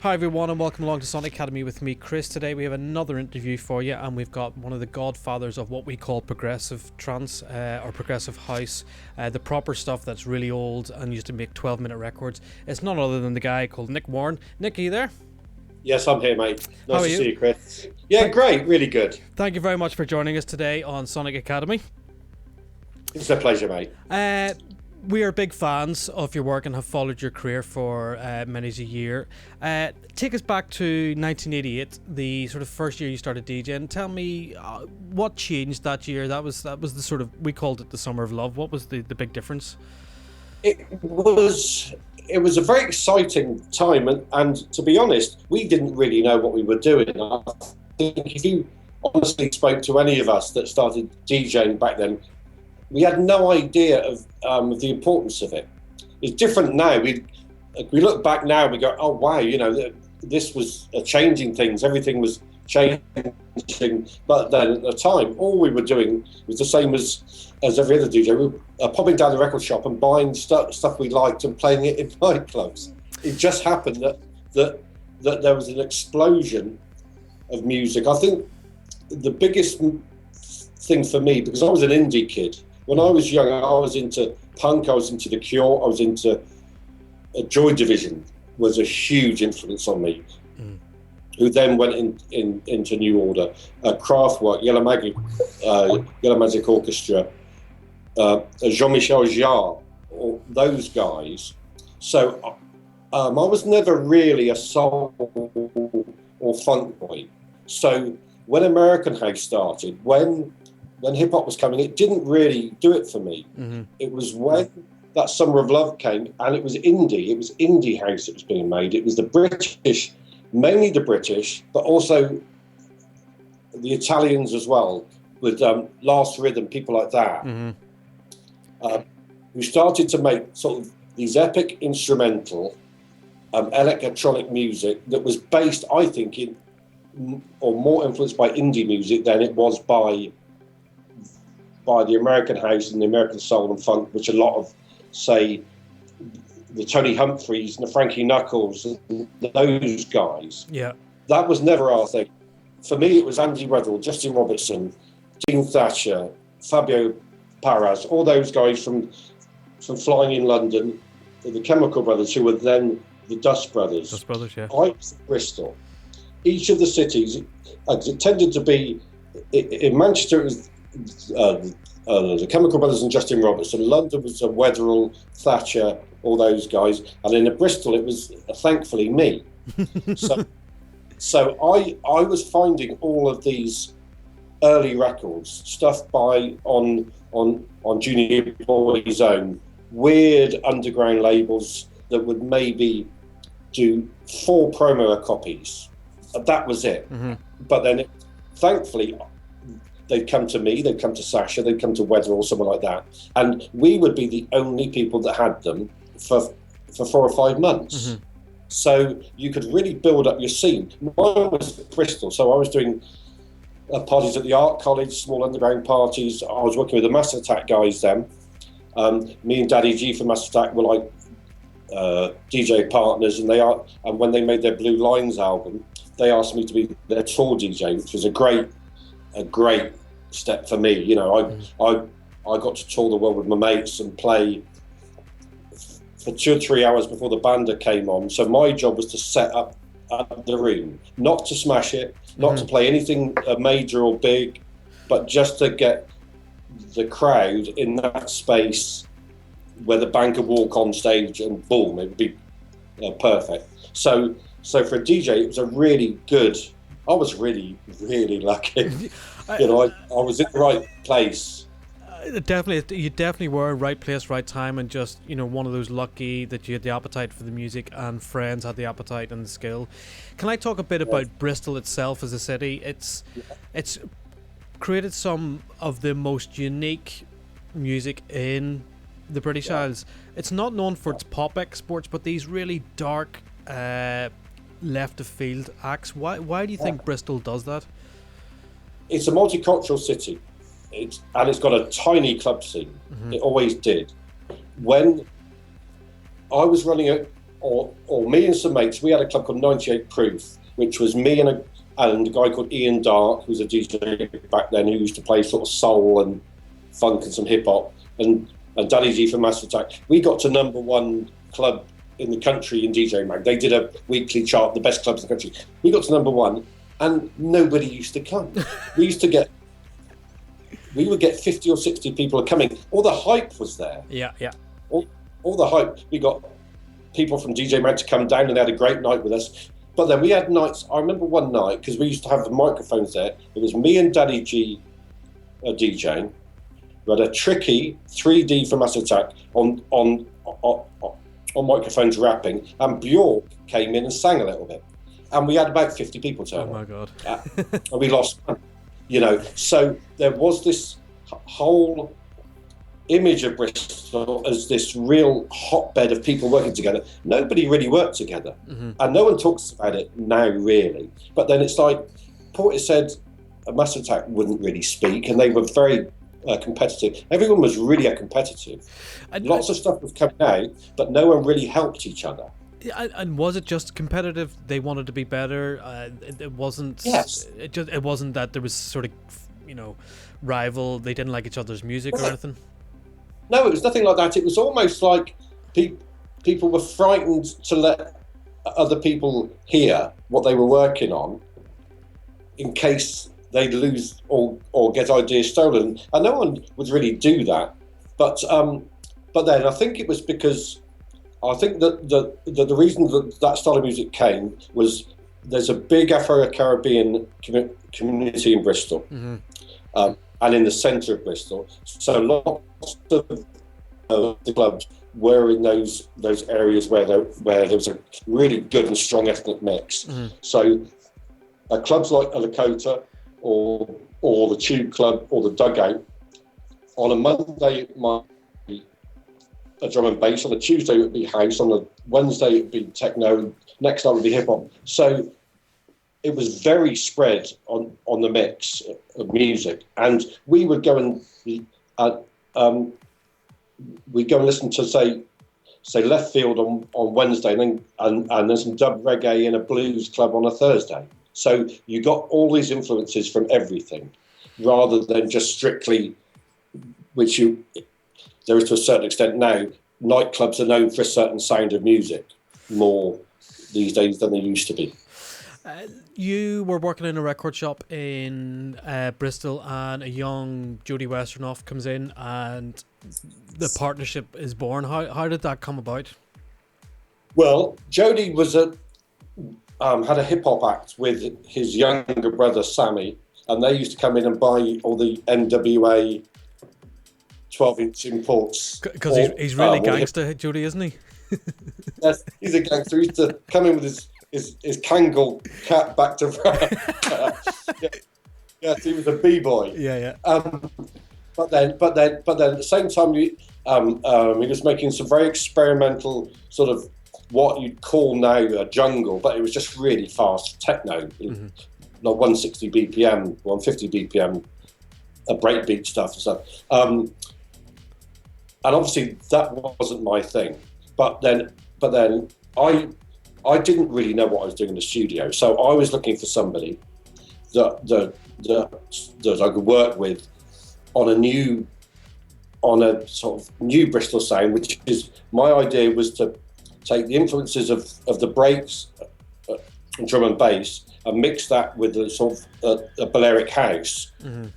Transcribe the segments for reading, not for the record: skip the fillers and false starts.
Hi everyone and welcome along to Sonic Academy with me, Chris. Today we have another interview for you and we've got one of the godfathers of what we call progressive trance or progressive house, the proper stuff that's really old and used to make 12-minute records. It's none other than the guy called Nick Warren. Nick, are you there? Yes, I'm here, mate. How Nice are to you? see you, Chris. Yeah, great, really good. Thank you very much for joining us today on Sonic Academy. It's a pleasure, mate. We are big fans of your work and have followed your career for many a year. Take us back to 1988, the sort of first year you started DJing. Tell me what changed that year. That was the sort of, we called it the summer of love. What was the big difference? It was a very exciting time, and to be honest, we didn't really know what we were doing. I think if you honestly spoke to any of us that started DJing back then, we had no idea of the importance of it. It's different now. We look back now, we go, oh wow, this was changing things. Everything was changing. But then at the time, all we were doing was the same as every other DJ. We were popping down the record shop and buying stuff we liked and playing it in nightclubs. It just happened that there was an explosion of music. I think the biggest thing for me, because I was an indie kid, when I was young, I was into punk, I was into The Cure, I was into Joy Division, was a huge influence on me, who then went into New Order, Kraftwerk, Yellow Magic Orchestra, Jean-Michel Jarre, all those guys. So I was never really a soul or funk boy. So when American House started, when hip-hop was coming, it didn't really do it for me. Mm-hmm. It was when that Summer of Love came, and it was indie house that was being made. It was the British, mainly the British, but also the Italians as well, with Last Rhythm, people like that, who started to make sort of these epic instrumental electronic music that was based, I think, or more influenced by indie music than it was by the American house and the American soul and funk, which a lot of, say, the Tony Humphreys and the Frankie Knuckles and those guys. Yeah. That was never our thing. For me, it was Andy Weatherall, Justin Robertson, Dean Thatcher, Fabio Paras, all those guys from Flying in London, the Chemical Brothers, who were then the Dust Brothers. Dust Brothers, yeah. I was in Bristol. Each of the cities, it tended to be, in Manchester, it was the Chemical Brothers and Justin Robertson. London was Weatherall, Thatcher, all those guys, and in Bristol it was thankfully me. so I was finding all of these early records, stuff on Junior Boy's Own, weird underground labels that would maybe do 4 promo copies. That was it. Mm-hmm. But then, thankfully, they'd come to me, they'd come to Sasha, they'd come to Weatherall, someone like that. And we would be the only people that had them for 4 or 5 months. Mm-hmm. So you could really build up your scene. Mine was Bristol, so I was doing parties at the Art College, small underground parties. I was working with the Massive Attack guys then. Me and Daddy G from Massive Attack were like DJ partners, and when they made their Blue Lines album, they asked me to be their tour DJ, which was a great step for me. I got to tour the world with my mates and play for 2 or 3 hours before the band came on. So my job was to set up the room, not to smash it, not to play anything major or big, but just to get the crowd in that space where the band could walk on stage and boom, it would be perfect. So for a DJ, it was a really good. I was really, really lucky. I was in the right place. Definitely, you definitely were right place, right time, and just one of those lucky that you had the appetite for the music and friends had the appetite and the skill. Can I talk a bit about Bristol itself as a city? It's created some of the most unique music in the British Isles. It's not known for its pop exports, but these really dark, left of field acts. Why do you think Bristol does that? It's a multicultural city. It's got a tiny club scene. Mm-hmm. It always did. When I was running or me and some mates, we had a club called 98 Proof, which was me and a guy called Ian Dark, who was a DJ back then, who used to play sort of soul and funk and some hip hop, and Danny G from Massive Attack. We got to #1 club in the country in DJ Mag. They did a weekly chart, the best clubs in the country. We got to #1, and nobody used to come. We would get 50 or 60 people coming. All the hype was there. Yeah. All the hype. We got people from DJ Mag to come down, and they had a great night with us. But then we had nights. I remember one night, because we used to have the microphones there. It was me and Daddy G DJing. We had a Tricky 3D from Massive Attack on microphones rapping, and Bjork came in and sang a little bit. And we had about 50 people turn up. Oh my God. And we lost, So there was this whole image of Bristol as this real hotbed of people working together. Nobody really worked together. Mm-hmm. And no one talks about it now, really. But then it's like Porter said, a Massive Attack wouldn't really speak, and they were very competitive. Everyone was really competitive. Lots of stuff was coming out, but no one really helped each other. And was it just competitive? They wanted to be better. It wasn't. Yes. It wasn't that there was sort of, rival. They didn't like each other's music or anything. No, it was nothing like that. It was almost like people were frightened to let other people hear what they were working on, in case they'd lose or get ideas stolen. And no one would really do that. But then I think it was because I think that the reason that style of music came was there's a big Afro-Caribbean community in Bristol, mm-hmm. And in the centre of Bristol. So lots of the clubs were in those areas where there was a really good and strong ethnic mix. Mm-hmm. So clubs like a Lakota or the Tube Club or the Dugout, on a Monday it might be a drum and bass, on a Tuesday it would be house, on a Wednesday it would be techno, next night would be hip hop. So it was very spread on the mix of music, and we would go and we'd go and listen to say Left Field on Wednesday, and then some dub reggae in a blues club on a Thursday. So you got all these influences from everything, rather than just strictly, which there is to a certain extent now. Nightclubs are known for a certain sound of music more these days than they used to be. You were working in a record shop in Bristol, and a young Judy Western comes in, and the partnership is born. How did that come about? Well, Jody was had a hip hop act with his younger brother Sammy, and they used to come in and buy all the NWA 12-inch imports. Because he's really gangster, Judy, isn't he? Yes, he's a gangster. He used to come in with his Kangol cap back to front. Yes, he was a b-boy. Yeah. But then at the same time, he was making some very experimental sort of what you'd call now a jungle, but it was just really fast techno, mm-hmm. Like 160 BPM, 150 BPM, a breakbeat stuff and stuff. And obviously that wasn't my thing. But then I didn't really know what I was doing in the studio, so I was looking for somebody that I could work with on a sort of new Bristol sound, which is, my idea was to take the influences of the breaks and drum and bass and mix that with a sort of a Balearic house, mm-hmm.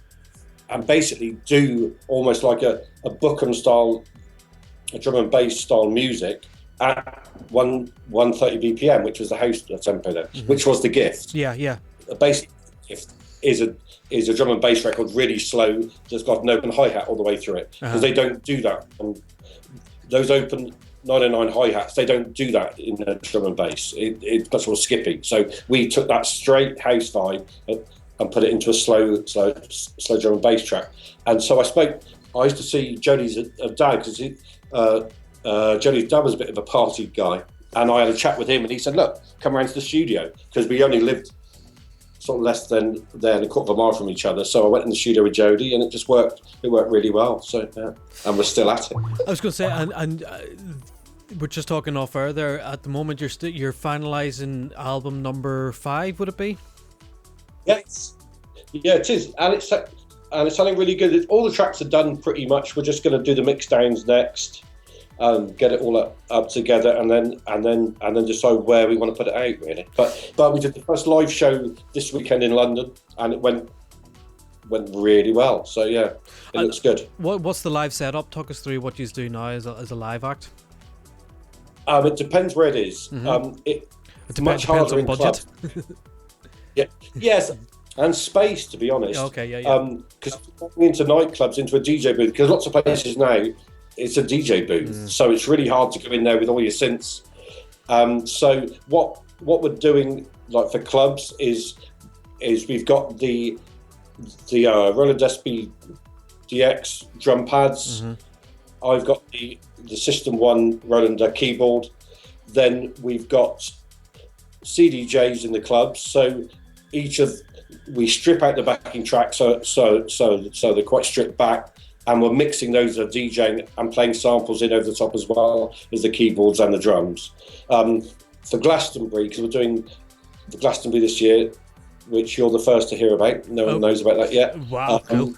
and basically do almost like a Bookham style, a drum and bass style music at 130 BPM, which was the house tempo there, mm-hmm. which was the gift. Yeah. The basic gift is a drum and bass record, really slow, that's got an open hi-hat all the way through it. Because they don't do that. Those open 909 hi-hats, they don't do that in a drum and bass. It's much more skippy. So we took that straight house vibe and put it into a slow drum and bass track. And so I used to see Jody's dad, because Jody's dad was a bit of a party guy. And I had a chat with him, and he said, look, come around to the studio, because we only lived sort of less than a quarter of a mile from each other. So I went in the studio with Jody, and it just worked. It worked really well. So and we're still at it. I was going to say, and we're just talking off air there. At the moment, you're finalising album number 5. Would it be? Yeah, it is, and it's sounding really good. All the tracks are done pretty much. We're just going to do the mix downs next, get it all up together, and then decide where we want to put it out, really. But we did the first live show this weekend in London, and it went really well. So yeah, it looks good. What's the live setup? Talk us through what you do now as a live act. It depends where it is. It's much harder in budget. Yes, and space, to be honest. Okay, because going into nightclubs, into a DJ booth, because lots of places now it's a DJ booth, so it's really hard to go in there with all your synths. So what we're doing, like for clubs, is we've got the Roland SP DX drum pads. I've got the System 1 Roland keyboard. Then we've got CDJs in the clubs. So we strip out the backing track so they're quite stripped back, and we're mixing those as DJing and playing samples in over the top as well as the keyboards and the drums. For Glastonbury, because we're doing the Glastonbury this year, which you're the first to hear about. No one knows about that yet. Wow, cool.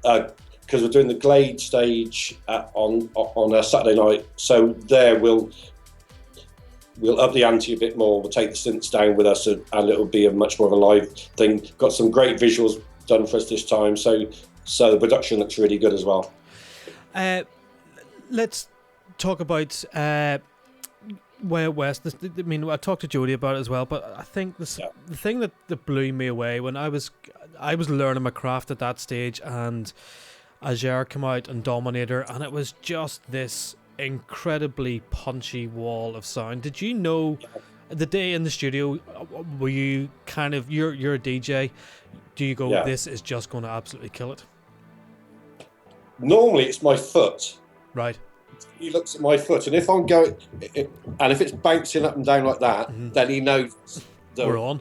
Because we're doing the Glade stage on a Saturday night, so there we'll up the ante a bit more. We'll take the synths down with us, and it'll be a much more of a live thing. Got some great visuals done for us this time, so the production looks really good as well. Let's talk about Way Out West. I mean, I talked to Judy about it as well, but I think the thing that blew me away when I was learning my craft at that stage, and Azure came out and Dominator, and it was just this incredibly punchy wall of sound. Did you know the day in the studio, were you kind of, you're a DJ, do you go, this is just going to absolutely kill it? Normally it's my foot. Right. He looks at my foot, and if I'm going, and if it's bouncing up and down like that, then he knows that we're on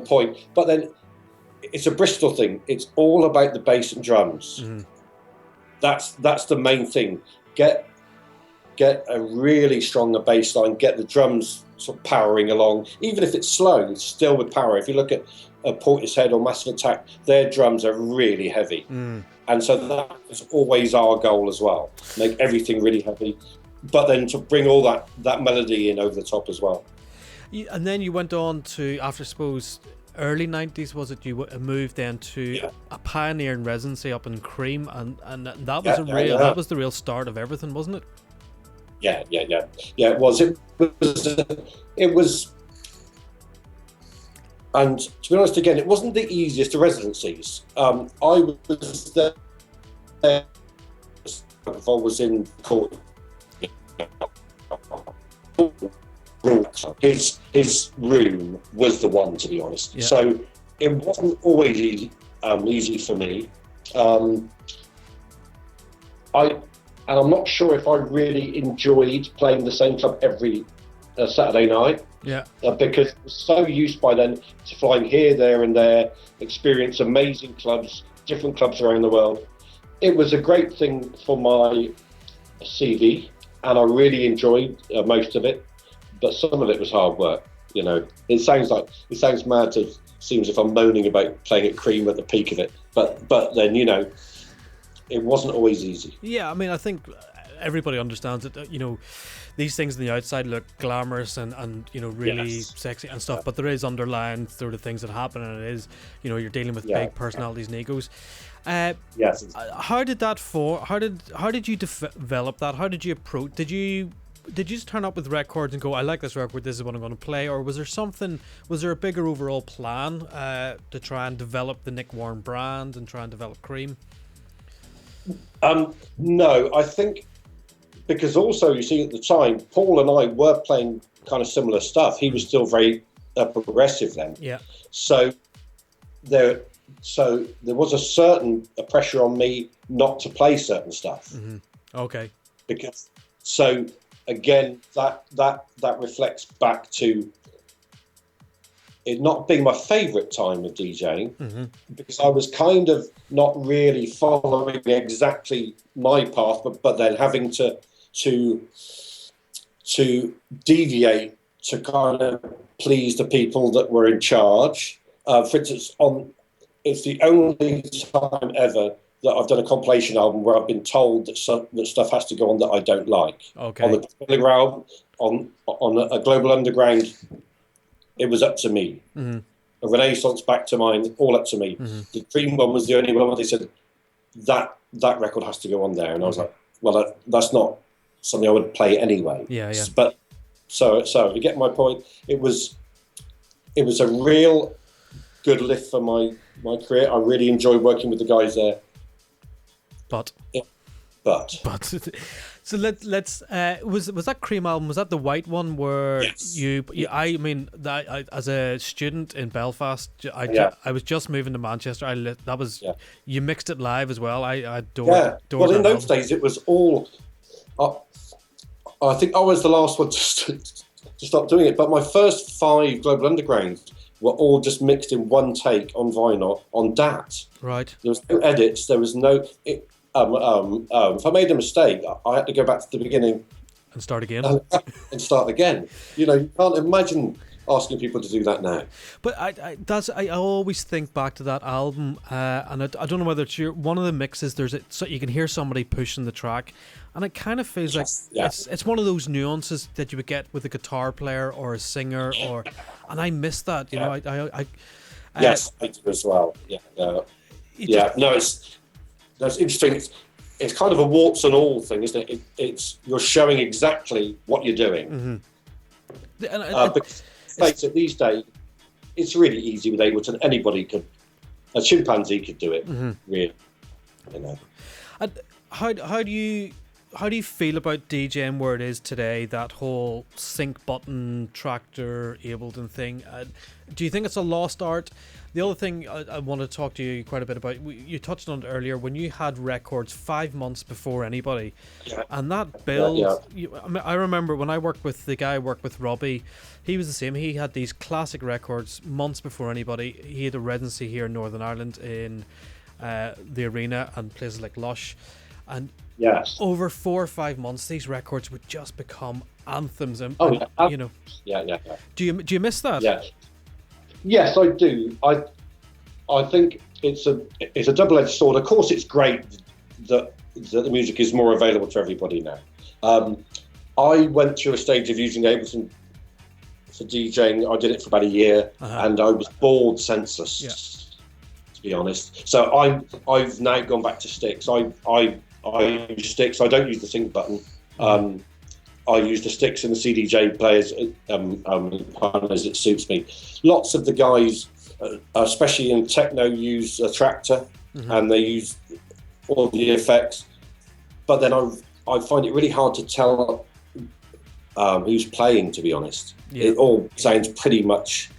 point. But then it's a Bristol thing. It's all about the bass and drums. That's the main thing. Get a really stronger bass line. Get the drums sort of powering along. Even if it's slow, it's still with power. If you look at Portishead or Massive Attack, their drums are really heavy. And so that is always our goal as well. Make everything really heavy, but then to bring all that melody in over the top as well. And then you went on to, after I suppose early 90s, was it, you moved then to a pioneering residency up in Cream, and that was that was the real start of everything, wasn't it? Yeah, it was. It was, and to be honest, again, it wasn't the easiest of residencies. I was there if I was in court. His room was the one, to be honest. Yeah. So it wasn't always easy for me. I'm not sure if I really enjoyed playing the same club every Saturday night. Yeah. Because I was so used by then to flying here, there, and there, experience amazing clubs, different clubs around the world. It was a great thing for my CV, and I really enjoyed most of it. But some of it was hard work. You know, it sounds mad to seem as if I'm moaning about playing at Cream at the peak of it. But then, you know, it wasn't always easy. Yeah, I mean, I think everybody understands it. You know, these things on the outside look glamorous and you know, really sexy and stuff, but there is underlying sort of things that happen, and it is, you know, you're dealing with big personalities and egos. How did that form? How did you develop that? How did you approach? Did you just turn up with records and go, I like this record, this is what I'm going to play? Or was there a bigger overall plan to try and develop the Nick Warren brand and try and develop Cream? No, I think because also, you see, at the time, Paul and I were playing kind of similar stuff. He was still very progressive then. Yeah. So there was a certain pressure on me not to play certain stuff. Mm-hmm. Okay. Because again, that reflects back to it not being my favourite time of DJing, because I was kind of not really following exactly my path, but then having to to deviate to kind of please the people that were in charge. For instance, it's the only time ever that I've done a compilation album where I've been told that stuff has to go on that I don't like. Okay. On the Thriller album, on a Global Underground, it was up to me. Mm-hmm. A Renaissance, Back to Mine, all up to me. Mm-hmm. The Dream one was the only one where they said that record has to go on there, and I was like, well, that's not something I would play anyway. Yeah. But so you get my point. It was a real good lift for my career. I really enjoyed working with the guys there. But so let's was that Cream album, was that the white one where yes. I mean that as a student in Belfast, I was just moving to Manchester. You mixed it live as well. I adored well, in those album. days it was all I think I was the last one to stop doing it, but my first 5 Global Undergrounds were all just mixed in one take on vinyl on DAT. Right. There was no edits. There was no. If I made a mistake, I had to go back to the beginning and start again. And start again. You know, you can't imagine asking people to do that now. But I always think back to that album, and I don't know whether it's one of the mixes. So you can hear somebody pushing the track, and it kind of feels like it's one of those nuances that you would get with a guitar player or a singer, and I miss that. You know, yes, I do as well. That's interesting. It's kind of a warts and all thing, isn't it? It's you're showing exactly what you're doing. Mm-hmm. But these days, it's really easy with Ableton. Anybody could, a chimpanzee could do it. Mm-hmm. Really, you know. And how do you feel about DJing where it is today? That whole sync button, tractor, Ableton thing. Do you think it's a lost art? The other thing I want to talk to you quite a bit about, you touched on it earlier, when you had records 5 months before anybody, and that build. I remember when I worked with the guy I worked with, Robbie, he was the same. He had these classic records months before anybody. He had a residency here in Northern Ireland in the Arena and places like Lush, and over 4 or 5 months, these records would just become anthems. And you know, Do you miss that? Yeah. Yes, I do. I think it's a double-edged sword. Of course, it's great that the music is more available to everybody now. I went through a stage of using Ableton for DJing. I did it for about a year, and I was bored senseless, to be honest. So I've now gone back to sticks. I use sticks. I don't use the sync button. I use the sticks and the CDJ players as it suits me. Lots of the guys, especially in techno, use a tractor, and they use all the effects. But then I find it really hard to tell who's playing, to be honest. It all sounds pretty much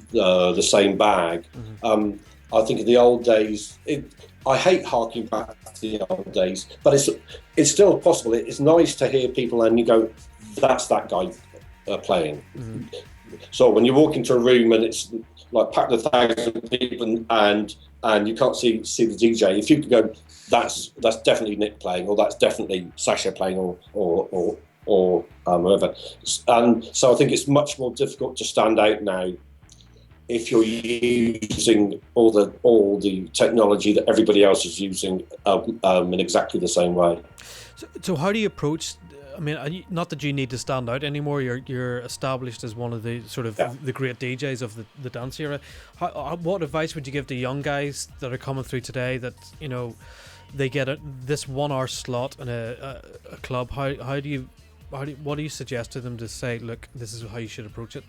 the same bag. I think in the old days, I hate harking back to the old days, but it's still possible. It's nice to hear people and you go, that's that guy playing. So when you walk into a room and it's like packed with 1,000 people and you can't see the DJ, if you could go, that's definitely Nick playing, or that's definitely Sasha playing, or whoever. And so I think it's much more difficult to stand out now if you're using all the technology that everybody else is using in exactly the same way. So how do you approach? I mean, not that you need to stand out anymore. You're established as one of the sort of the great DJs of the dance era. What advice would you give to young guys that are coming through today that, you know, they get this 1 hour slot in a club? What do you suggest to them to say, look, this is how you should approach it?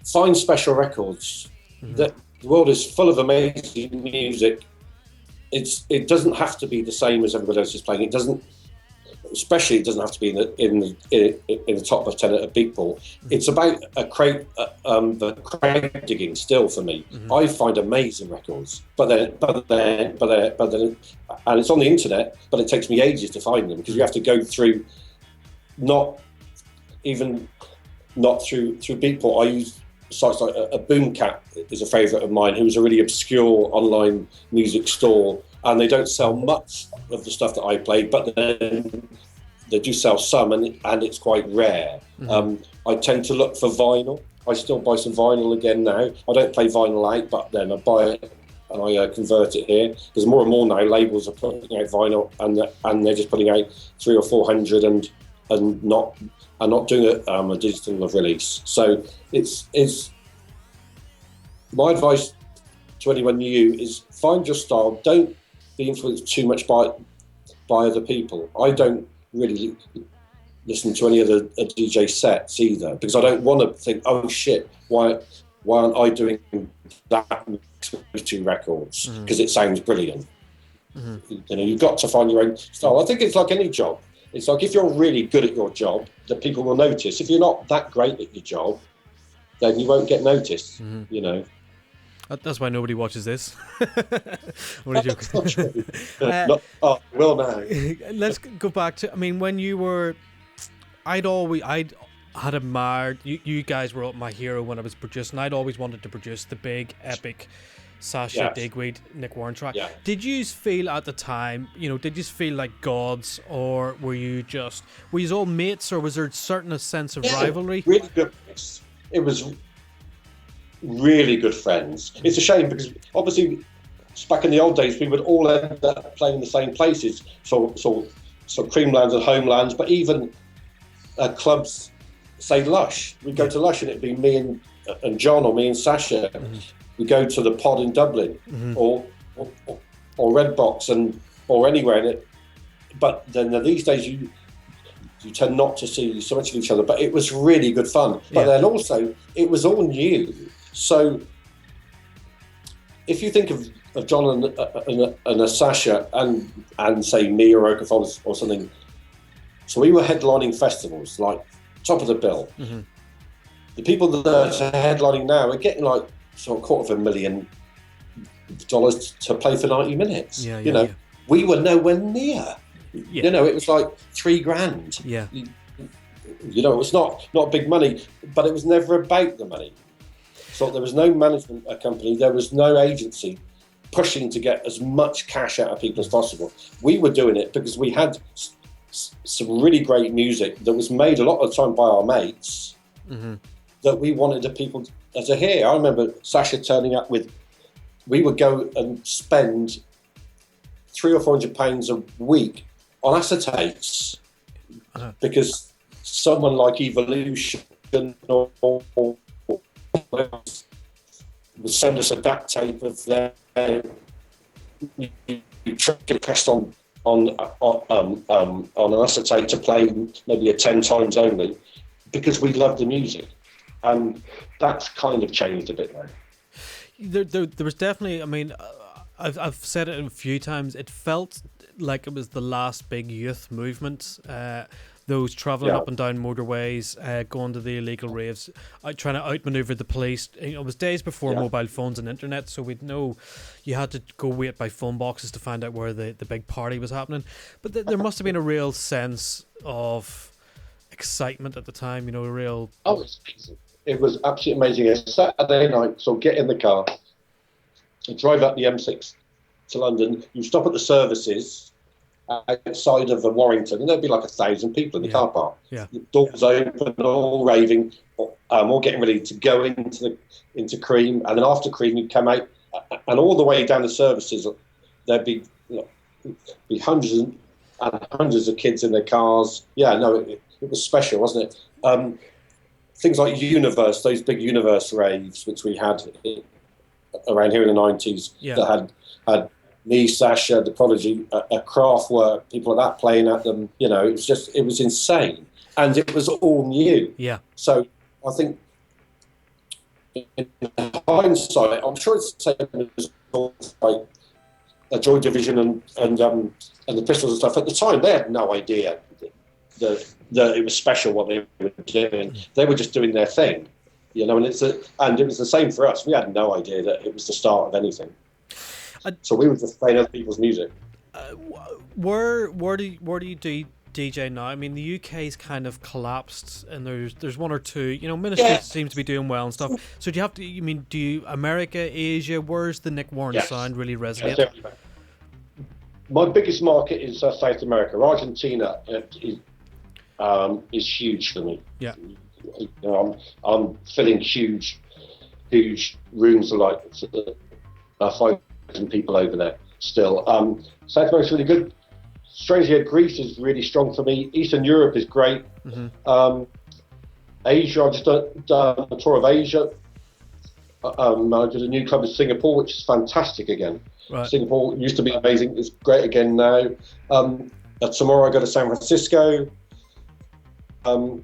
Find special records. The world is full of amazing music. It doesn't have to be the same as everybody else is playing. It doesn't have to be in the top of 10 at a big ball. It's about the crate digging still for me. I find amazing records, but then, and it's on the internet, but it takes me ages to find them because you have to go through, not through Beatport. I use sites like a Boomcat is a favourite of mine, who's a really obscure online music store, and they don't sell much of the stuff that I play, but then they do sell some, and it's quite rare. I tend to look for vinyl. I still buy some vinyl again now. I don't play vinyl out, but then I buy it and I convert it here, because more and more now labels are putting out vinyl, and they're just putting out 300 or 400 and not doing a digital release. So it's my advice to anyone new is find your style. Don't be influenced too much by other people. I don't really listen to any other DJ sets either, because I don't want to think, oh shit, why aren't I doing that with 2 records? Because it sounds brilliant. You know, you've got to find your own style. I think it's like any job. It's like if you're really good at your job, that people will notice. If you're not that great at your job, then you won't get noticed. You know. That's why nobody watches this. What That's not true. Will now. Let's go back to. I mean, when you were, I'd had admired you guys were my hero when I was producing. I'd always wanted to produce the big epic Sasha Digweed, Nick Warren track. Yeah. Did you feel at the time, you know, did you feel like gods, or were you all mates, or was there a sense of rivalry? Really good. It was really good friends. It's a shame because obviously back in the old days we would all end up playing the same places, so Creamlands and Homelands, but even clubs, say Lush. We'd go to Lush and it'd be me and John, or me and Sasha. We go to the Pod in Dublin, or Redbox, or anywhere. But then these days you tend not to see so much of each other. But it was really good fun. But then also it was all new. So if you think of John and a Sasha and say me or Okafold or something, so we were headlining festivals like top of the bill. The people that are headlining now are getting like $250,000 to play for 90 minutes. You know, we were nowhere near. You know, it was like $3,000. You know, it was not big money, but it was never about the money. So there was no management company, there was no agency pushing to get as much cash out of people as possible. We were doing it because we had some really great music that was made a lot of the time by our mates that we wanted the people to hear. I remember Sasha turning up with, we would go and spend £300 or £400 a week on acetates because someone like Evolution or would send us a DAT tape of their you pressed on an acetate to play maybe 10 times only because we loved the music, and that's kind of changed a bit now. There was definitely, I mean, I've said it a few times, it felt like it was the last big youth movement, those travelling up and down motorways, going to the illegal raves, trying to outmaneuver the police. It was days before mobile phones and internet, so we'd know you had to go wait by phone boxes to find out where the big party was happening. But there must have been a real sense of excitement at the time, you know, a real... Oh, it was absolutely amazing. A Saturday night, so get in the car and drive up the M6 to London. You stop at the services outside of Warrington, and there'd be like 1,000 people in the car park. The doors open, all raving, all getting ready to go into Cream, and then after Cream you'd come out, and all the way down the services there'd be hundreds and hundreds of kids in their cars. It was special, wasn't it? Things like Universe, those big Universe raves which we had around here in the 90s that had me, Sasha, The Prodigy, Kraftwerk, people like that playing at them. You know, it was insane. And it was all new. So I think in hindsight, I'm sure it's the same as like a Joy Division and the Pistols and stuff. At the time, they had no idea that it was special what they were doing. They were just doing their thing. You know, and it was the same for us. We had no idea that it was the start of anything. So we were just playing other people's music. Where do you do DJ now? I mean, the UK's kind of collapsed, and there's one or two. You know, Ministry seems to be doing well and stuff. So do you have to? You mean, do you America, Asia? Where's the Nick Warren sound really resonate? Yes, my biggest market is South America. Argentina is huge for me. Yeah. You know, I'm filling huge rooms of like 5,000 people over there still. South America's really good. Strangely, Greece is really strong for me. Eastern Europe is great. Asia, I've just done a tour of Asia. I did a new club in Singapore, which is fantastic again. Right. Singapore used to be amazing. It's great again now. Tomorrow I go to San Francisco. And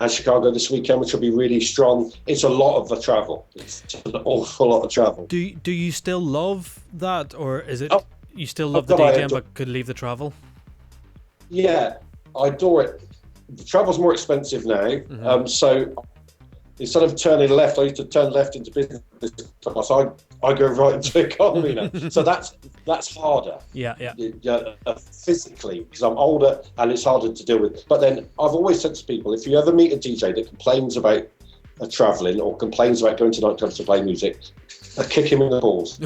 Chicago this weekend, which will be really strong. It's a lot of the travel. It's an awful lot of travel. Do you still love that, or is it you still love the DJing but could leave the travel? Yeah, I adore it. The travel's more expensive now, so instead of turning left, I used to turn left into business class. I go right into economy now, so that's harder. Yeah. Physically, because I'm older and it's harder to deal with. But then I've always said to people, if you ever meet a DJ that complains about travelling or complains about going to nightclubs to play music, I kick him in the balls,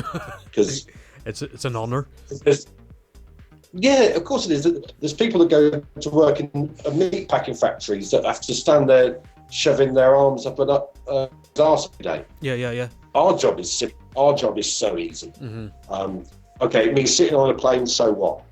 because it's an honour. Yeah, of course it is. There's people that go to work in meat packing factories that have to stand there shoving their arms up and up arse every day. Yeah. Our job is simple. Our job is so easy. Okay, it means sitting on a plane, so what?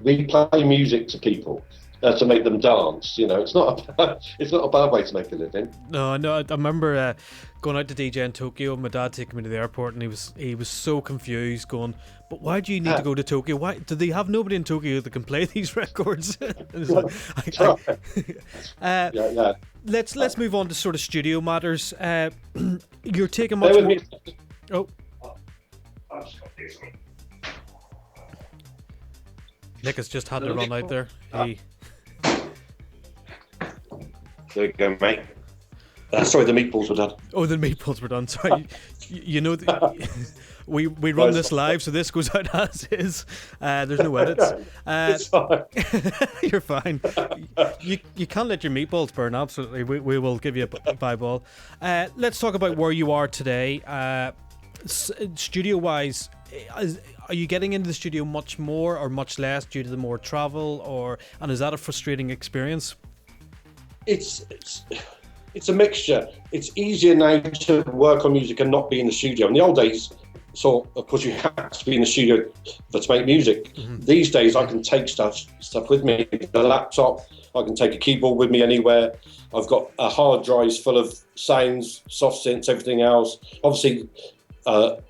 We play music to people to make them dance. You know, it's not a bad way to make a living. No, I remember going out to DJ in Tokyo. My dad taking me to the airport, and he was so confused, going, "But why do you need to go to Tokyo? Why do they have nobody in Tokyo that can play these records?" Let's move on to sort of studio matters. You're taking much more. Oh. Nick has just had to run out there. There you go, mate. Sorry, the meatballs were done. Oh, the meatballs were done. Sorry. you know, we run this live, so this goes out as is. There's no edits. It's fine. You're fine. You can't let your meatballs burn, absolutely. We will give you a bye-ball. Let's talk about where you are today. Studio-wise, are you getting into the studio much more or much less due to the more travel, and is that a frustrating experience? It's a mixture. It's easier now to work on music and not be in the studio. In the old days, so of course you had to be in the studio to make music. These days I can take stuff with me, the laptop. I can take a keyboard with me anywhere. I've got a hard drives full of sounds, soft synths, everything else. Obviously, to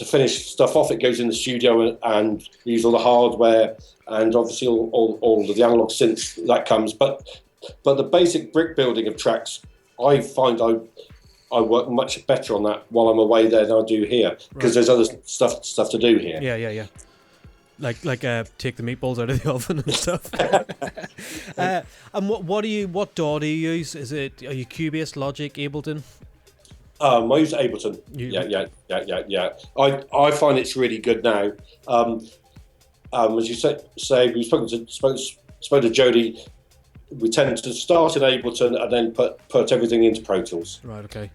finish stuff off, it goes in the studio and use all the hardware and obviously all of the analog synths that comes. But the basic brick building of tracks, I find I work much better on that while I'm away there than I do here, because there's other stuff to do here. Yeah. Like take the meatballs out of the oven and stuff. And what DAW do you use? Are you Cubase, Logic, Ableton? I use Ableton. Yeah. I find it's really good now. As you say, we've spoke to Jody. We tend to start in Ableton and then put everything into Pro Tools. Right. Okay.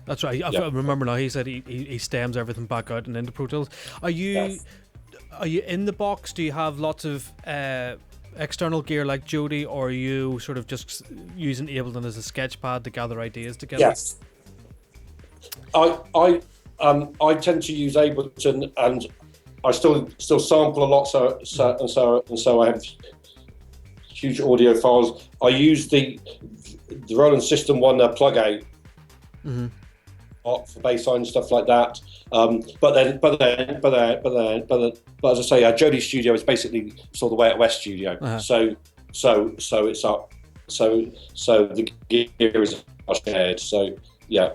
That's right. I remember now. He said he stems everything back out and into Pro Tools. Are you in the box? Do you have lots of external gear like Jody, or are you sort of just using Ableton as a sketch pad to gather ideas together? Yes. I tend to use Ableton, and I still sample a lot. So I have huge audio files. I use the Roland System one plug out for bassline and stuff like that. But as I say, Jody's studio is basically sort of the Way Out West studio. So it's up. So the gear is shared. So yeah.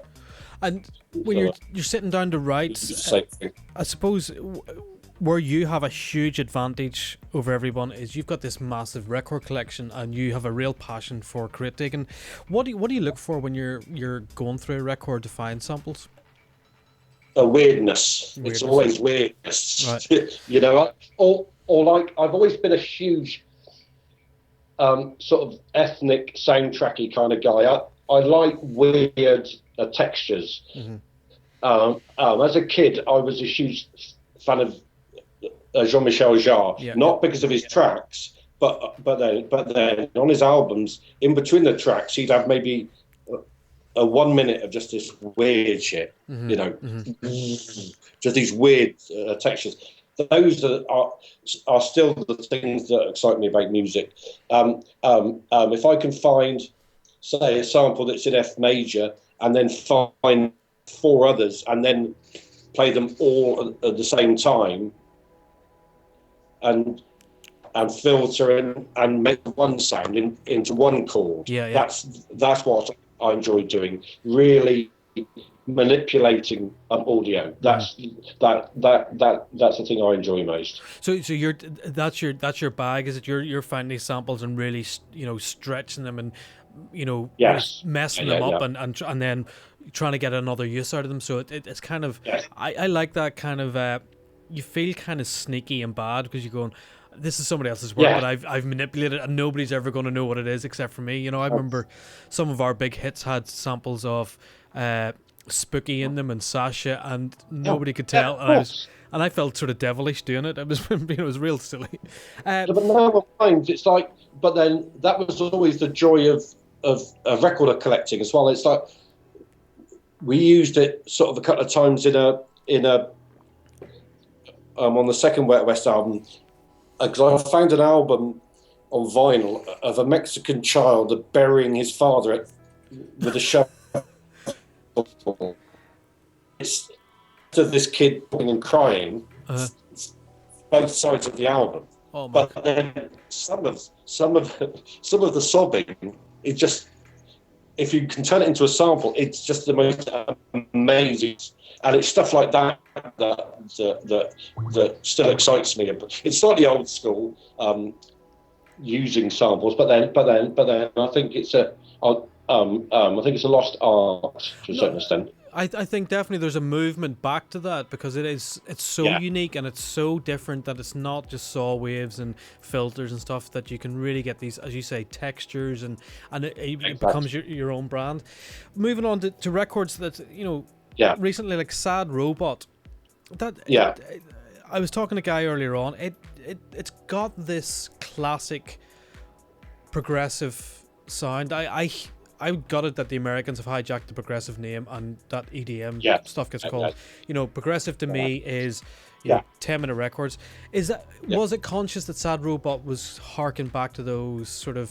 And when you're sitting down to write, I suppose where you have a huge advantage over everyone is you've got this massive record collection and you have a real passion for crate digging. What do you look for when you're going through a record to find samples? A weirdness. It's always weirdness. Right. You know, or like I've always been a huge sort of ethnic soundtracky kind of guy. I like weird textures. As a kid, I was a huge fan of Jean-Michel Jarre, not because of his tracks, but then on his albums, in between the tracks, he'd have maybe a 1 minute of just this weird shit, you know, just these weird textures. Those are still the things that excite me about music. If I can find, say, a sample that's in F major, and then find four others, and then play them all at the same time, and filter in and make one sound into one chord. Yeah. That's what I enjoy doing. Really manipulating audio. That's the thing I enjoy most. So that's your bag. Is it you're finding these samples and really stretching them and Yes. messing them up and then trying to get another use out of them. So it's kind of I like that kind of you feel kind of sneaky and bad because you're going, this is somebody else's work, but I've manipulated it and nobody's ever going to know what it is except for me. I remember some of our big hits had samples of Spooky in them and Sasha, and nobody could tell. And I felt sort of devilish doing it. It was real silly. But now I find it's like, but then that was always the joy of record collecting as well. It's like we used it sort of a couple of times in a on the second Wet West album, because I found an album on vinyl of a Mexican child burying his father with a shovel. It's to this kid and crying, both sides of the album. Oh my but then some of the sobbing, it just, if you can turn it into a sample, it's just the most amazing. And it's stuff like that still excites me. It's slightly old school, using samples, but then I think it's a lost art to a certain extent. I think definitely there's a movement back to that because it's so unique and it's so different that it's not just saw waves and filters and stuff, that you can really get these, as you say, textures and it becomes your own brand. Moving on to records that recently, like Sad Robot. I was talking to Guy earlier on. It's got this classic progressive sound. I got it that the Americans have hijacked the progressive name and that EDM stuff gets called. Progressive to me is 10-minute records. Was it conscious that Sad Robot was harking back to those sort of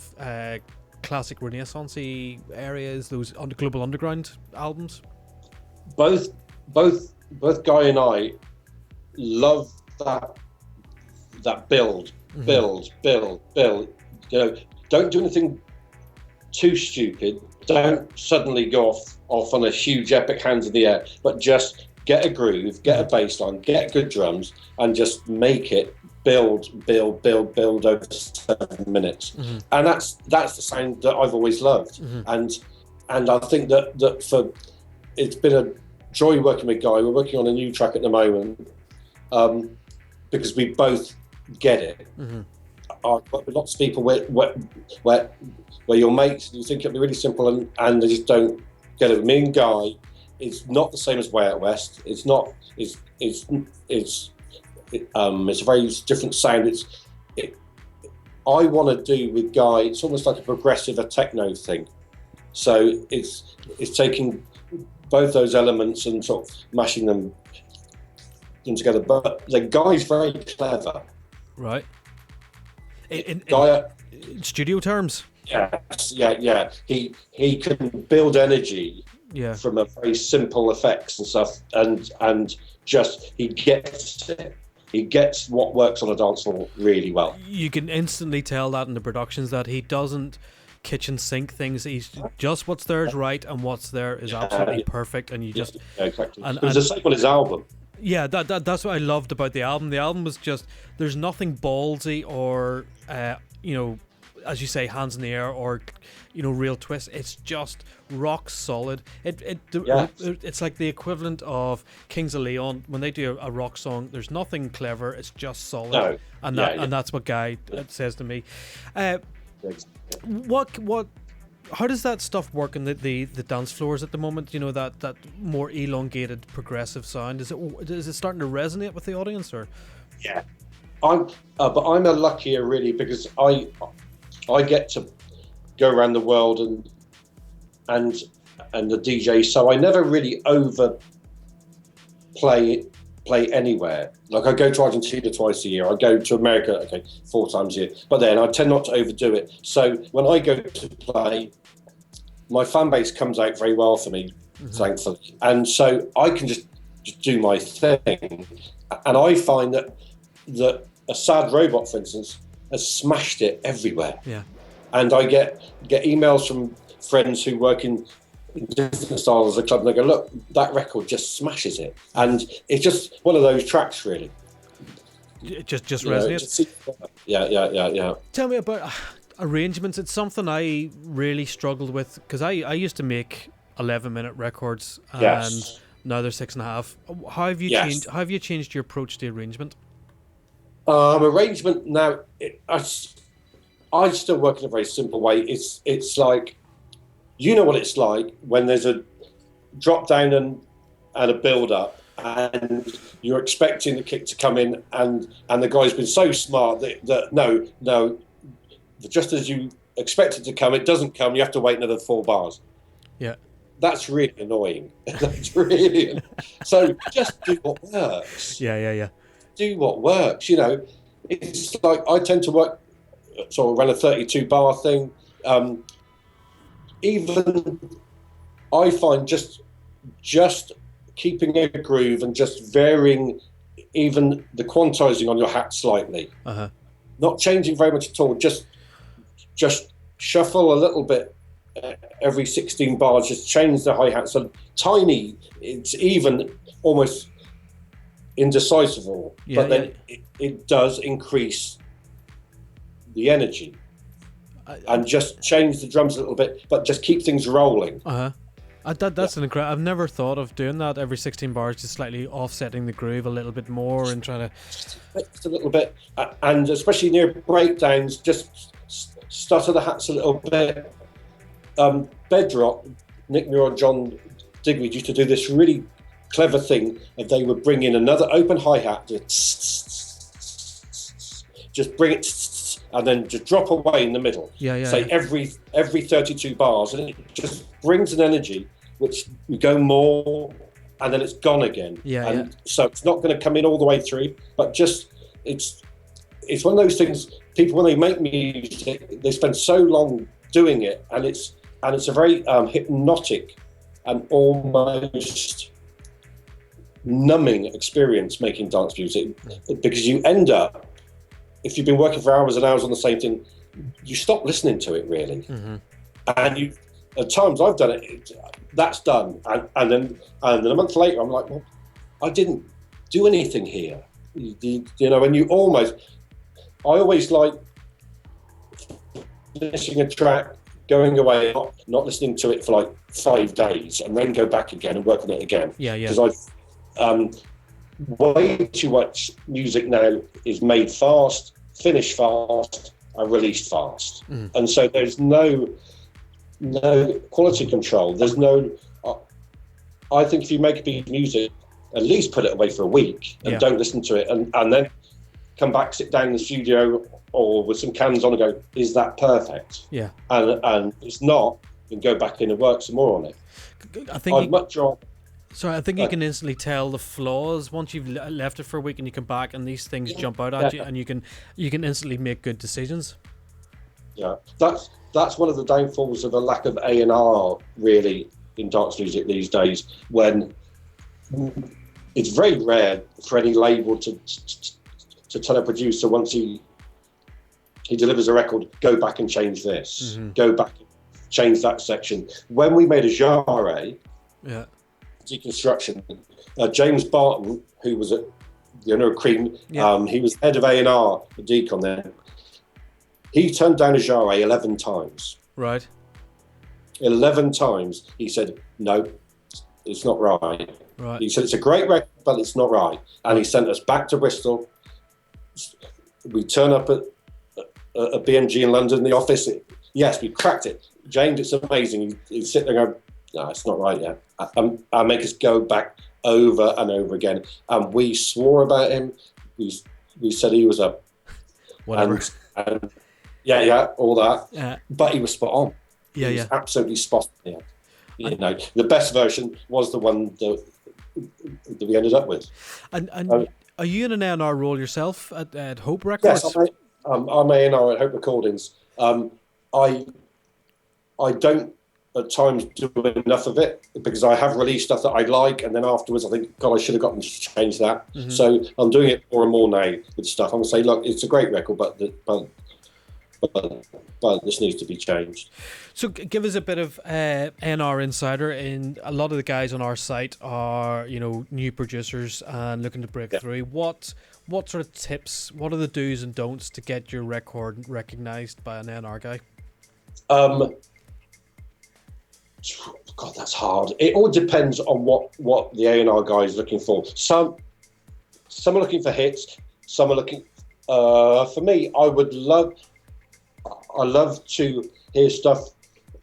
classic Renaissance-y areas, those Global Underground albums? Both Guy and I love that build. Don't do anything too stupid. Don't suddenly go off on a huge epic hands in the air, but just get a groove, get a bass line, get good drums, and just make it build over 7 minutes. And that's the sound that I've always loved. And I think that for it's been a joy working with Guy. We're working on a new track at the moment because we both get it. But with lots of people where your mates, you think it'll be really simple and they just don't get it. Me and Guy, it's not the same as Way Out West. It's not. It's a very different sound. I want to do with Guy. It's almost like a progressive, a techno thing. So it's taking both those elements and sort of mashing them together. But the Guy's very clever. Right. In studio terms. Yes, yeah. He can build energy from a very simple effects and stuff, and just he gets it. He gets what works on a dance floor really well. You can instantly tell that in the productions that he doesn't kitchen sink things. He's just what's there is right, and what's there is absolutely perfect. And you just exactly. And there's the same on his album. Yeah, that's what I loved about the album. The album was just, there's nothing ballsy or as you say, hands in the air or real twist. It's just rock solid. It's like the equivalent of Kings of Leon when they do a rock song. There's nothing clever. It's just solid. And that's what Guy says to me. How does that stuff work in the dance floors at the moment? That more elongated progressive sound. Is it starting to resonate with the audience or? but I'm a luckier really because I get to go around the world and the DJ, so I never really play anywhere. Like I go to Argentina twice a year, I go to America 4 times a year, but then I tend not to overdo it. So when I go to play, my fan base comes out very well for me, thankfully, and so I can just do my thing. And I find that a Sad Robot, for instance, has smashed it everywhere. Yeah. And I get emails from friends who work in different styles of the club, and they go, look, that record just smashes it. And it's just one of those tracks, really. It just resonates. Yeah. Tell me about arrangements. It's something I really struggled with because I used to make 11-minute records, and now they're 6.5. How have you changed? How have you changed your approach to arrangement? Arrangement now, I still work in a very simple way. It's like, you know what it's like when there's a drop down and a build up, and you're expecting the kick to come in, and the guy's been so smart that no, just as you expect it to come, it doesn't come. You have to wait another 4 bars. Yeah, that's really annoying. That's really so. Just do what works. Yeah. Do what works. You know, it's like I tend to work sort of around a 32 bar thing. Even I find just keeping a groove and just varying even the quantizing on your hat slightly. Not changing very much at all. Just shuffle a little bit every 16 bars. Just change the hi-hat so tiny. It's even almost indecisible, but then it does increase the energy. And just change the drums a little bit, but just keep things rolling. That's an incredible. I've never thought of doing that every 16 bars, just slightly offsetting the groove a little bit more and trying to just a little bit, and especially near breakdowns, just stutter the hats a little bit. Bedrock, Nick Muir and John Digweed used to do this really clever thing, and they would bring in another open hi-hat, just bring it, and then just drop away in the middle. Say every 32 bars, and it just brings an energy which we go more, and then it's gone again. So it's not going to come in all the way through, but just it's one of those things. People, when they make music, they spend so long doing it, and it's a very hypnotic and almost numbing experience making dance music, because you end up, if you've been working for hours and hours on the same thing, you stop listening to it really. And at times I've done it, that's done, and then a month later I'm like, well, I didn't do anything here. You know, and I always like finishing a track, going away, not listening to it for like 5 days, and then go back again and work on it again. Because way too much music now is made fast, finished fast, and released fast. And so there's no quality control. There's no. I think if you make a piece of music, at least put it away for a week and don't listen to it, and then come back, sit down in the studio or with some cans on and go, is that perfect? And it's not, and go back in and work some more on it. I'd much rather. So I think you can instantly tell the flaws once you've left it for a week and you come back and these things jump out at you, and you can instantly make good decisions. That's one of the downfalls of a lack of A&R really in dance music these days, when it's very rare for any label to tell a producer once he delivers a record, go back and change this, go back and change that section. When we made a genre, Deconstruction, James Barton, who was at the owner of Cream, he was head of A&R at Decon then. He turned down a genre 11 times. Right. 11 times. He said, no, it's not right. He said, it's a great record, but it's not right. And he sent us back to Bristol. We turn up at BMG in London, the office. Yes, we cracked it. James, it's amazing. He'd sit there and go, no, it's not right yet. I make us go back over and over again. And we swore about him. We we said he was a Whatever. And yeah, all that. But he was spot on. Yeah, he was absolutely spot on. Yeah. You know, the best version was the one that we ended up with. And are you in an A&R role yourself at Hope Records? Yes, I'm A&R at Hope Recordings. I don't at times do enough of it because I have released stuff that I like, and then afterwards I think, God, I should have gotten to change that. Mm-hmm. So I'm doing it more and more now with stuff. I'm going to say, look, it's a great record, but this needs to be changed. So give us a bit of A&R insider. In a lot of the guys on our site are, you know, new producers and looking to break through. What sort of tips? What are the do's and don'ts to get your record recognised by an A&R guy? God, that's hard. It all depends on what the A&R guy is looking for. Some are looking for hits. Some are looking. For me, I love to hear stuff,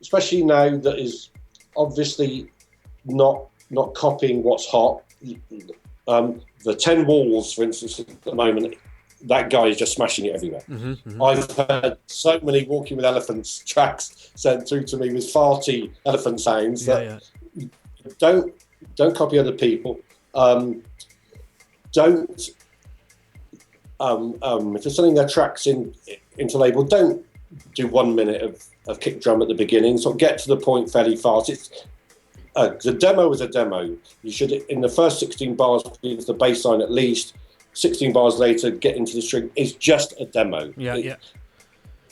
especially now that is obviously not copying what's hot. The 10 Walls, for instance, at the moment, that guy is just smashing it everywhere. Mm-hmm, mm-hmm. I've had so many Walking with Elephants tracks sent through to me with farty elephant sounds that don't copy other people. Don't if you're sending their tracks into label, don't do 1 minute of kick drum at the beginning. So get to the point fairly fast. The demo is a demo. You should, in the first 16 bars, give the bass line at least. 16 bars later, get into the string. It's just a demo.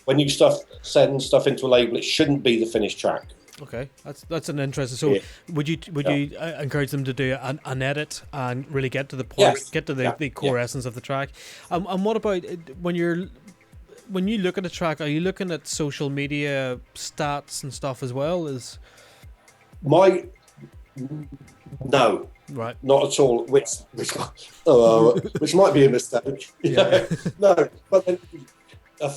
When you send stuff into a label, it shouldn't be the finished track. Okay, that's an interesting. So would you encourage them to do an edit and really get to the point, get to the core essence of the track? And what about when you look at a track? Are you looking at social media stats and stuff as well? No, right, not at all. Which might be a mistake. No, but then,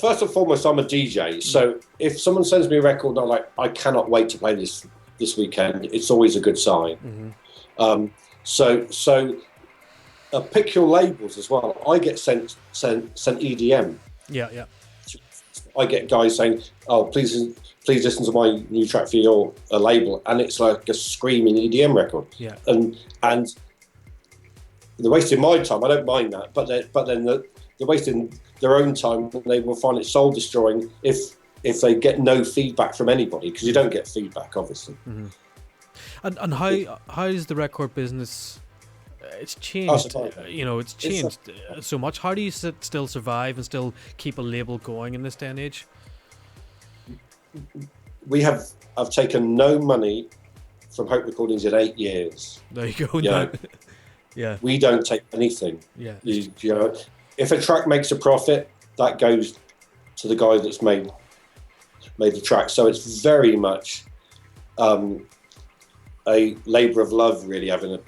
first and foremost, I'm a DJ. So if someone sends me a record and I'm like, I cannot wait to play this weekend, it's always a good sign. Mm-hmm. So pick your labels as well. I get sent EDM. Yeah. I get guys saying, "Oh, please listen to my new track for your label," and it's like a screaming EDM record. Yeah. And they're wasting my time. I don't mind that, but then they're wasting their own time. They will find it soul destroying if they get no feedback from anybody, because you don't get feedback, obviously. Mm-hmm. And how is the record business? It's changed. It's changed so much. How do you still survive and still keep a label going in this day and age? I've taken no money from Hope Recordings in 8 years. There you go. Yeah. We don't take anything. Yeah. You know, if a track makes a profit, that goes to the guy that's made the track. So it's very much a labour of love, really, having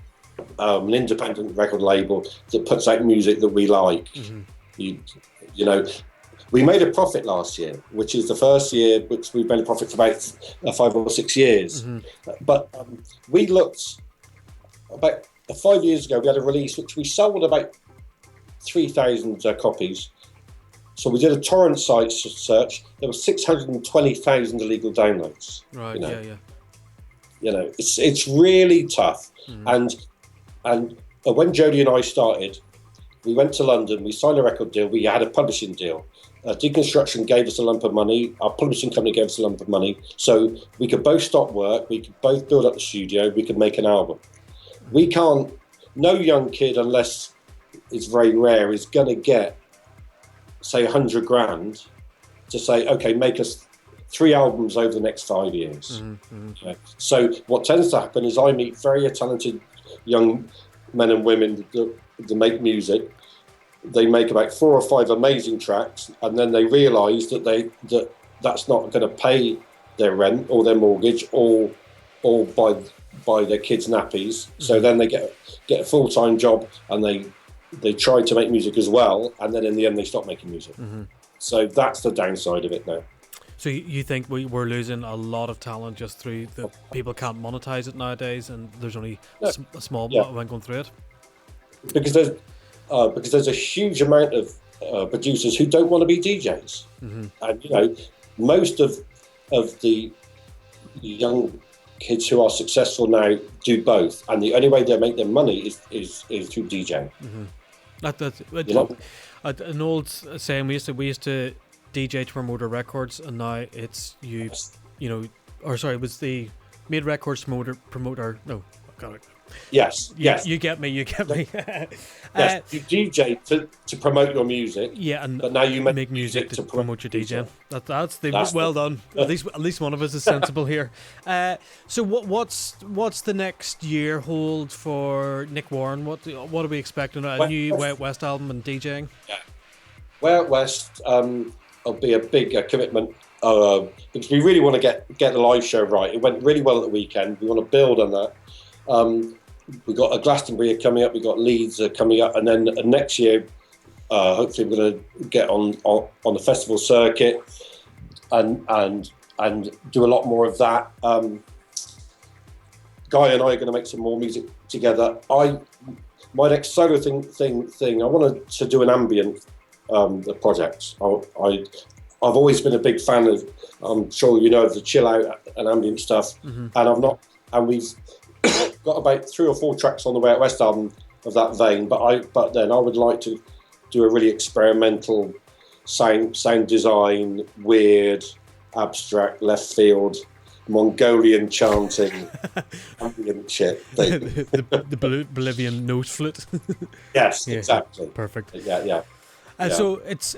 an independent record label that puts out music that we like. Mm-hmm. You know, we made a profit last year, which is the first year which we've made a profit for about 5 or 6 years. Mm-hmm. But we looked about 5 years ago. We had a release which we sold about 3,000 copies. So we did a torrent site search. There were 620,000 illegal downloads. Right. Yeah. You know, it's really tough. Mm-hmm. And when Jodie and I started, we went to London, we signed a record deal, we had a publishing deal. Deconstruction gave us a lump of money, our publishing company gave us a lump of money, so we could both stop work, we could both build up the studio, we could make an album. We can't, no young kid, unless it's very rare, is going to get, say, 100 grand to say, okay, make us 3 albums over the next 5 years. Mm-hmm. Okay. So what tends to happen is I meet very talented young men and women that make music. They make about 4 or 5 amazing tracks, and then they realise that's not going to pay their rent or their mortgage or buy their kids' nappies. Mm-hmm. So then they get a full-time job, and they try to make music as well, and then in the end they stop making music. Mm-hmm. So that's the downside of it now. So you think we're losing a lot of talent just through the people can't monetize it nowadays, and there's only a small amount going through it? Because because there's a huge amount of producers who don't want to be DJs, and most of the young kids who are successful now do both, and the only way they make their money is through DJing. That's an old saying. We used to DJ to promote our records, and now it's it was the made records promote our no, got it. Yes. You get me. Yes, you DJ to promote your music. Yeah, but now you make music to promote your DJ. That's well done. At least one of us is sensible here. So what's the next year hold for Nick Warren? What are we expecting? A new Way Out West album and DJing? Yeah, Way Out West will be a big commitment. Because we really want to get the live show right. It went really well at the weekend. We want to build on that. We've got a Glastonbury coming up, we've got Leeds coming up, and then next year, hopefully we're going to get on the festival circuit and do a lot more of that. Guy and I are going to make some more music together. My next solo thing, I wanted to do an ambient the projects. I've always been a big fan of, I'm sure you know, of the chill out and ambient stuff, and we've got about 3 or 4 tracks on the Way Out West album of that vein. But then I would like to do a really experimental sound design, weird, abstract, left field, Mongolian chanting, ambient shit. the Bolivian nose flute. Yes, exactly. Perfect. Yeah. So it's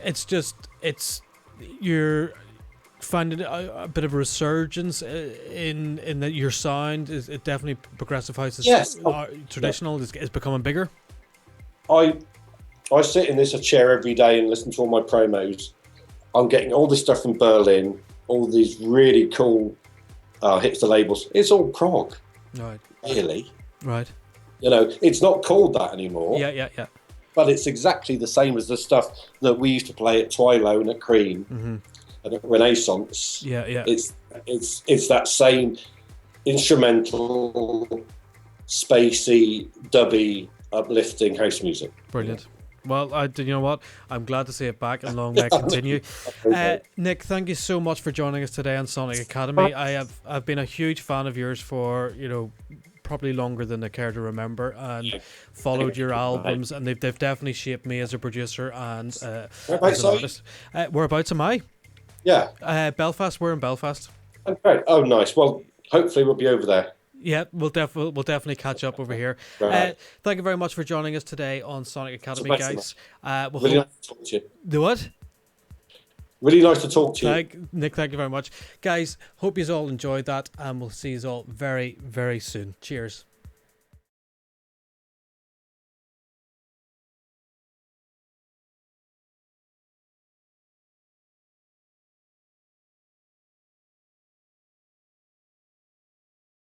you're finding a bit of a resurgence in that your sound is it definitely progressive house is traditional is becoming bigger. I sit in this chair every day and listen to all my promos. I'm getting all this stuff from Berlin, all these really cool hipster labels. It's all prog, right? Really, right? It's not called that anymore. Yeah. But it's exactly the same as the stuff that we used to play at Twilo and at Cream. And at Renaissance. Yeah. It's that same instrumental, spacey, dubby, uplifting house music. Brilliant. Well, you know what? I'm glad to see it back, and long may it continue. Nick, thank you so much for joining us today on Sonic Academy. I've been a huge fan of yours for probably longer than I care to remember, and followed your albums, and they've definitely shaped me as a producer and as an artist. Whereabouts am I? Yeah. Belfast. We're in Belfast. Okay. Oh, nice. Well, hopefully we'll be over there. Yeah, we'll definitely catch up over here. Right. Thank you very much for joining us today on Sonic Academy, guys. Really nice to talk to you. The what? Really nice to talk to you. Nick, thank you very much. Guys, hope you all enjoyed that, and we'll see you all very, very soon. Cheers.